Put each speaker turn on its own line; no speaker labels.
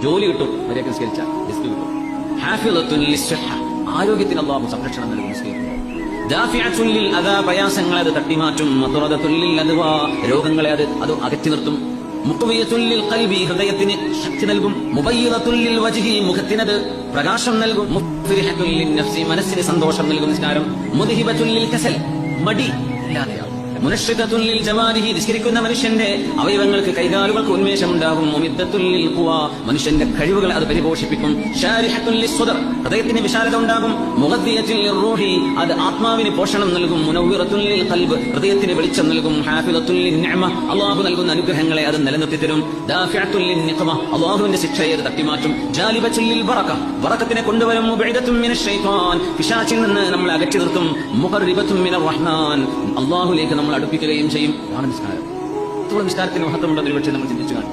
ജോലി കിട്ടും, അവരെയൊക്കെ നിസ്കരിച്ചാൽ റിസ്ക് കിട്ടും. ഹാഫിളത്തുൻ ലിസ്സഹ, ആരോഗ്യത്തിന് അല്ലാഹു സംരക്ഷണം നൽകും നിസ്കരിക്കുമ്പോൾ. ദാഫിഅത്തുൻ ലിൽ അദാ, പ്രയാസങ്ങളെ അത് തട്ടിമാറ്റും. മത്റദത്തുൻ ലിൽ അദ്വാ, രോഗങ്ങളെ അത് അകറ്റി നിർത്തും. മുഖ്വിയത്തുൻ ലിൽ ഖൽബി, ഹൃദയത്തിന് ശക്തി നൽകും. മുബയ്യിദത്തുൻ ലിൽ വജ്ഹി, മുഖത്തിനത് പ്രകാശം നൽകും. മുഫ്രിഹത്തുൻ ലിൻ നഫ്സി, മനസ്സിന് സന്തോഷം നൽകും നിസ്കാരം. മുദ്ഹിബത്തുൻ ലിൽ കസൽ, മടി ഇല്ലാതെയാവും. മുനശ്ശിതത്തുൻ ലിൽ ജവാരിഹി, നിസ്കരിക്കുന്ന മനുഷ്യന്റെ അവയവങ്ങൾക്ക് കൈകാലുകൾക്ക് ഉന്മേഷം ഉണ്ടാകും. മുമിദ്ദത്തുൻ ലിൽ ഖുവാ, മനുഷ്യന്റെ കഴിവുകൾ അത് പരിപോഷിപ്പിക്കും. ശാരിഹത്തുൻ ലിസ്സദർ, ഹൃദയത്തിന് വിശാലത ഉണ്ടാകും. മുഗദ്ദിയത്തുൻ ലിർറൂഹി, അത് ആത്മാവിന് പോഷണം നൽകും. മുനവ്വിറത്തുൻ ലിൽ ഖൽബ്, ഹൃദയത്തിന് വെളിച്ചം നൽകും. ഹാഫിളത്തുൻ ലിന്നിഅമ, അല്ലാഹു നൽകുന്ന അനുഗ്രഹങ്ങളെ അത് നിലനിർത്തി തരും. ദാഫിഅത്തുൻ ലിന്നിഖമ, അല്ലാഹുവിന്റെ ശിക്ഷയെ അത് തട്ടിമാറ്റും. ജാലിബത്തുൻ ലിൽ ബറക, ബറക്കത്തിനെ കൊണ്ടുവരും. മുബഇദത്തുൻ മിനശ് ശൈത്താൻ, പിശാചിൽ നിന്ന് നമ്മളെ അകറ്റി നിർത്തും. മുഖർരിബത്തുൻ മിനർ റഹ്മാൻ, അല്ലാഹുവിലേക്ക് നമ്മൾ അടുപ്പിക്കുകയും ചെയ്യും. ആണ് നിസ്കാരം. നിസ്കാരത്തിന് മഹത്വമുണ്ടെന്ന് ഒരുപക്ഷെ നമ്മൾ ചിന്തിച്ചു കാണും.